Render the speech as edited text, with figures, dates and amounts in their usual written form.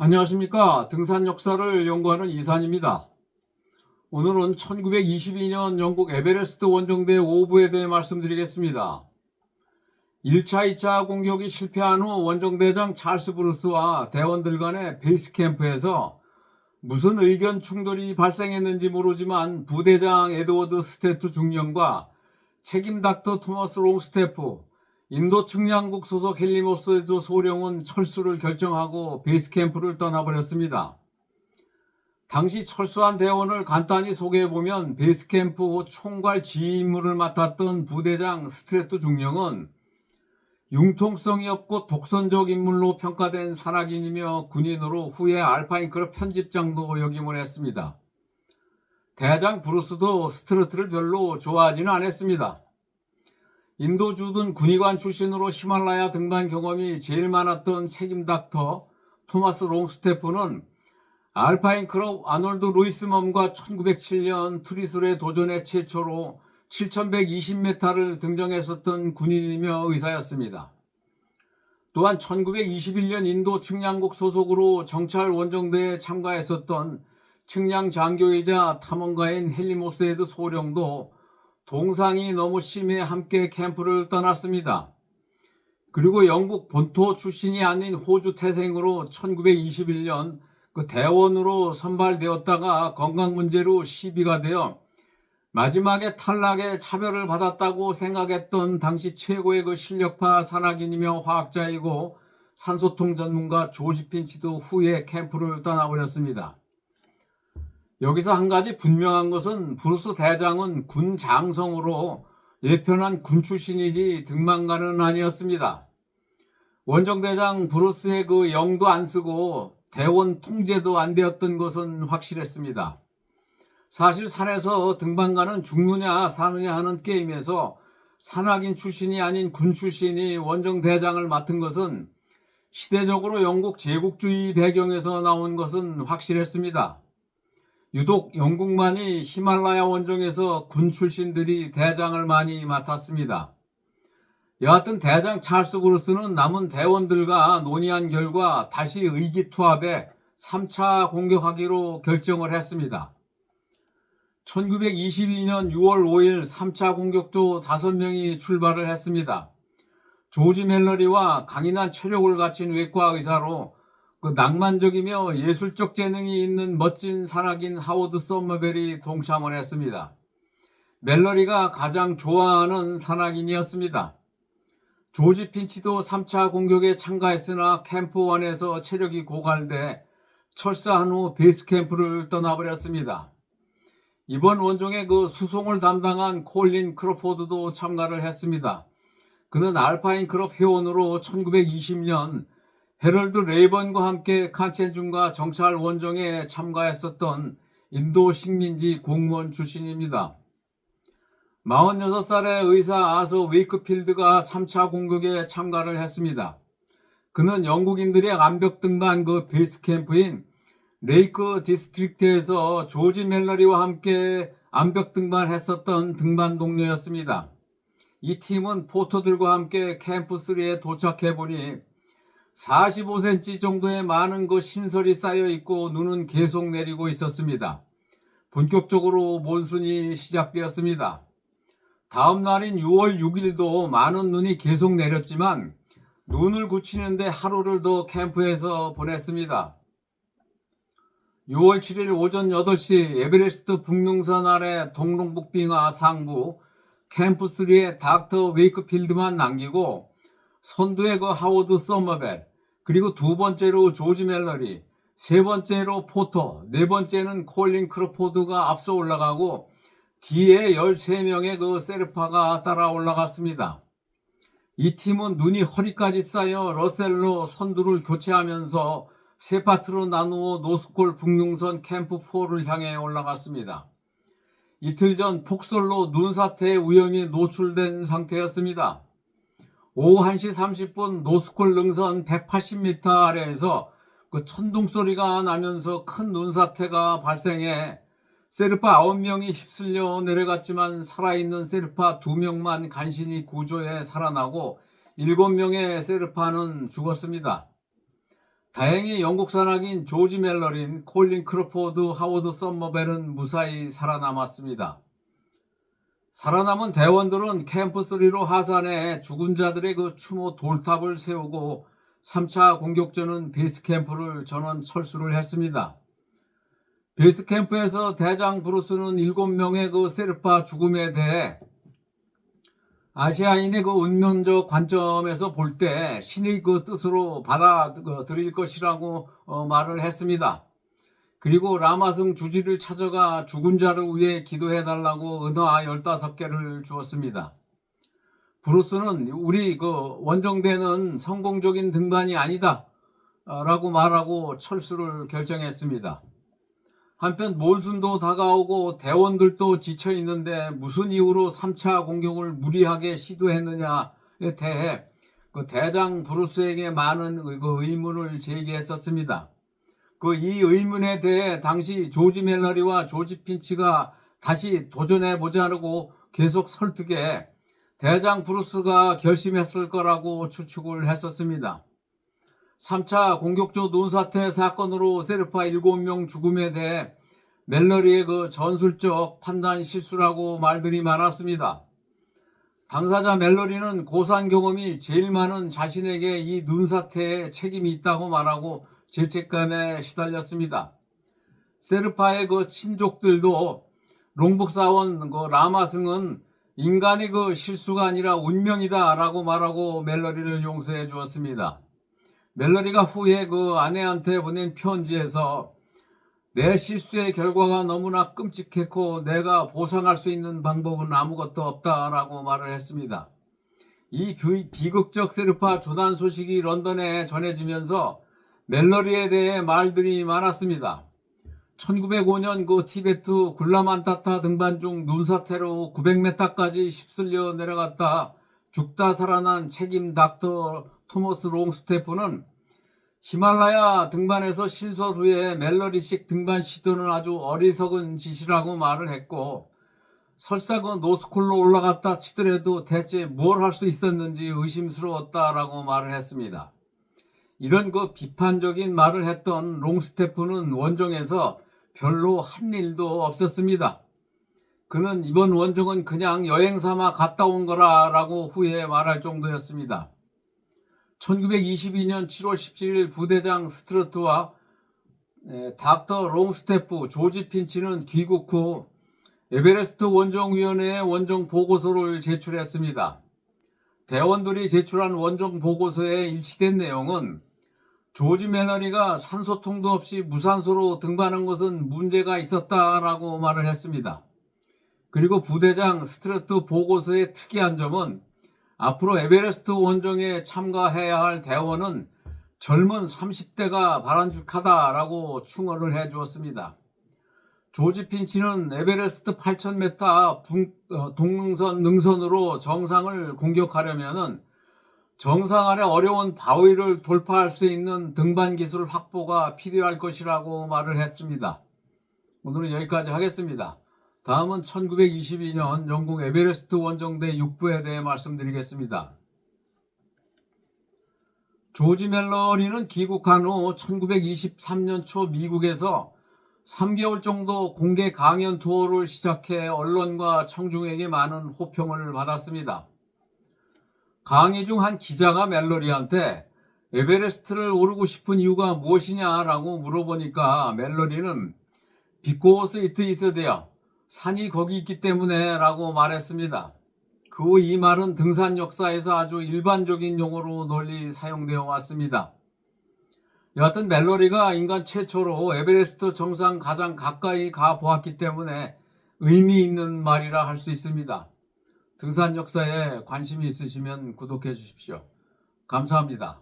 안녕하십니까. 등산 역사를 연구하는 이산입니다. 오늘은 1922년 영국 에베레스트 원정대 오부에 대해 말씀드리겠습니다. 1차, 2차 공격이 실패한 후 원정대장 찰스 브루스와 대원들 간의 베이스 캠프에서 무슨 의견 충돌이 발생했는지 모르지만 부대장 에드워드 스태트 중령과 책임 닥터 토머스 롱스태프, 인도 측량국 소속 헨리 모세드 소령은 철수를 결정하고 베이스 캠프를 떠나버렸습니다. 당시 철수한 대원을 간단히 소개해보면 베이스 캠프 총괄 지휘 임무를 맡았던 부대장 스트레트 중령은 융통성이 없고 독선적 인물로 평가된 산악인이며 군인으로 후에 알파인클럽 편집장도 역임을 했습니다. 대장 브루스도 스트레트를 별로 좋아하지는 않았습니다. 인도 주둔 군의관 출신으로 히말라야 등반 경험이 제일 많았던 책임 닥터 토마스 롱스태프는 알파인 클럽 아놀드 루이스멈과 1907년 트리술에 도전해 최초로 7120m를 등정했었던 군인이며 의사였습니다. 또한 1921년 인도 측량국 소속으로 정찰 원정대에 참가했었던 측량 장교이자 탐험가인 헨리 모세드 소령도 동상이 너무 심해 함께 캠프를 떠났습니다. 그리고 영국 본토 출신이 아닌 호주 태생으로 1921년 대원으로 선발되었다가 건강 문제로 시비가 되어 마지막에 탈락에 차별을 받았다고 생각했던 당시 최고의 실력파 산악인이며 화학자이고 산소통 전문가 조지 핀치도 후에 캠프를 떠나버렸습니다. 여기서 한 가지 분명한 것은 브루스 대장은 군 장성으로 예편한 군 출신이지 등반가는 아니었습니다. 원정대장 브루스의 영도 안 쓰고 대원 통제도 안 되었던 것은 확실했습니다. 사실 산에서 등반가는 죽느냐 사느냐 하는 게임에서 산악인 출신이 아닌 군 출신이 원정대장을 맡은 것은 시대적으로 영국 제국주의 배경에서 나온 것은 확실했습니다. 유독 영국만이 히말라야 원정에서 군 출신들이 대장을 많이 맡았습니다. 여하튼 대장 찰스 브루스는 남은 대원들과 논의한 결과 다시 의기투합해 3차 공격하기로 결정을 했습니다. 1922년 6월 5일 3차 공격도 5명이 출발을 했습니다. 조지 멜러리와 강인한 체력을 갖춘 외과 의사로 낭만적이며 예술적 재능이 있는 멋진 산악인 하워드 썸머벨이 동참을 했습니다. 멜러리가 가장 좋아하는 산악인이었습니다. 조지 핀치도 3차 공격에 참가했으나 캠프 1에서 체력이 고갈돼 철사한 후 베이스 캠프를 떠나버렸습니다. 이번 원정의 수송을 담당한 콜린 크로포드도 참가를 했습니다. 그는 알파인 클럽 회원으로 1920년 헤럴드 레이번과 함께 칸첸중과 정찰 원정에 참가했었던 인도 식민지 공무원 출신입니다. 46살의 의사 아서 웨이크필드가 3차 공격에 참가를 했습니다. 그는 영국인들의 암벽 등반 베이스 캠프인 레이크 디스트릭트에서 조지 멜러리와 함께 암벽 등반했었던 등반 동료였습니다. 이 팀은 포터들과 함께 캠프 3에 도착해 보니 45cm 정도의 많은 신설이 쌓여 있고 눈은 계속 내리고 있었습니다. 본격적으로 몬순이 시작되었습니다. 다음 날인 6월 6일도 많은 눈이 계속 내렸지만 눈을 굳히는데 하루를 더 캠프에서 보냈습니다. 6월 7일 오전 8시 에베레스트 북능선 아래 동롱북빙하 상부 캠프 3에 닥터 웨이크필드만 남기고 선두에 하워드 서머벨, 그리고 두 번째로 조지 멜러리, 세 번째로 포터, 네 번째는 콜린 크로포드가 앞서 올라가고 뒤에 13명의 세르파가 따라 올라갔습니다. 이 팀은 눈이 허리까지 쌓여 러셀로 선두를 교체하면서 세 파트로 나누어 노스콜 북능선 캠프 4를 향해 올라갔습니다. 이틀 전 폭설로 눈사태에 위험이 노출된 상태였습니다. 오후 1시 30분 노스콜 능선 180m 아래에서 천둥 소리가 나면서 큰 눈사태가 발생해 세르파 9명이 휩쓸려 내려갔지만 살아있는 세르파 2명만 간신히 구조해 살아나고 7명의 세르파는 죽었습니다. 다행히 영국 산악인 조지 멜러린, 콜린 크로포드, 하워드 썸머벨은 무사히 살아남았습니다. 살아남은 대원들은 캠프3로 하산해 죽은 자들의 그 추모 돌탑을 세우고 3차 공격전은 베이스 캠프를 전원 철수를 했습니다. 베이스 캠프에서 대장 브루스는 7명의 그 세르파 죽음에 대해 아시아인의 그 운명적 관점에서 볼 때 신의 그 뜻으로 받아들일 것이라고 말을 했습니다. 그리고 라마승 주지를 찾아가 죽은 자를 위해 기도해달라고 은화 15개를 주었습니다. 브루스는 우리 그 원정대는 성공적인 등반이 아니다 라고 말하고 철수를 결정했습니다. 한편 몬순도 다가오고 대원들도 지쳐 있는데 무슨 이유로 3차 공격을 무리하게 시도했느냐에 대해 그 대장 브루스에게 많은 그 의문을 제기했었습니다. 이 의문에 대해 당시 조지 멜러리와 조지 핀치가 다시 도전해보자고 계속 설득해 대장 브루스가 결심했을 거라고 추측을 했었습니다. 3차 공격조 논사태 사건으로 세르파 7명 죽음에 대해 멜러리의 그 전술적 판단 실수라고 말들이 많았습니다. 당사자 멜러리는 고산 경험이 제일 많은 자신에게 이 눈사태에 책임이 있다고 말하고 죄책감에 시달렸습니다. 세르파의 그 친족들도 롱북사원 그 라마승은 인간의 그 실수가 아니라 운명이다 라고 말하고 멜러리를 용서해 주었습니다. 멜러리가 후에 그 아내한테 보낸 편지에서 내 실수의 결과가 너무나 끔찍했고 내가 보상할 수 있는 방법은 아무것도 없다라고 말을 했습니다. 이 비극적 세르파 조난 소식이 런던에 전해지면서 멜러리에 대해 말들이 많았습니다. 1905년 그 티베트 굴라만타타 등반 중 눈사태로 900m까지 휩쓸려 내려갔다 죽다 살아난 책임 닥터 토머스 롱스테프는 히말라야 등반에서 신설 후에 멜러리식 등반 시도는 아주 어리석은 짓이라고 말을 했고 설사 그 노스콜로 올라갔다 치더라도 대체 뭘 할 수 있었는지 의심스러웠다라고 말을 했습니다. 이런 그 비판적인 말을 했던 롱스테프는 원정에서 별로 한 일도 없었습니다. 그는 이번 원정은 그냥 여행 삼아 갔다 온 거라라고 후에 말할 정도였습니다. 1922년 7월 17일 부대장 스트러트와 닥터 롱스테프, 조지 핀치는 귀국 후 에베레스트 원정위원회에 원정 보고서를 제출했습니다. 대원들이 제출한 원정 보고서에 일치된 내용은 조지 멜러리가 산소통도 없이 무산소로 등반한 것은 문제가 있었다라고 말을 했습니다. 그리고 부대장 스트러트 보고서의 특이한 점은 앞으로 에베레스트 원정에 참가해야 할 대원은 젊은 30대가 바람직하다라고 충언을 해 주었습니다. 조지 핀치는 에베레스트 8,000m 동능선 능선으로 정상을 공격하려면 정상 아래 어려운 바위를 돌파할 수 있는 등반 기술 확보가 필요할 것이라고 말을 했습니다. 오늘은 여기까지 하겠습니다. 다음은 1922년 영국 에베레스트 원정대 6부에 대해 말씀드리겠습니다. 조지 멜러리는 귀국한 후 1923년 초 미국에서 3개월 정도 공개 강연 투어를 시작해 언론과 청중에게 많은 호평을 받았습니다. 강의 중 한 기자가 멜러리한테 에베레스트를 오르고 싶은 이유가 무엇이냐라고 물어보니까 멜러리는 Because it is there. 산이 거기 있기 때문에 라고 말했습니다. 그 후 이 말은 등산 역사에서 아주 일반적인 용어로 널리 사용되어 왔습니다. 여하튼 멜러리가 인간 최초로 에베레스트 정상 가장 가까이 가보았기 때문에 의미 있는 말이라 할 수 있습니다. 등산 역사에 관심이 있으시면 구독해 주십시오. 감사합니다.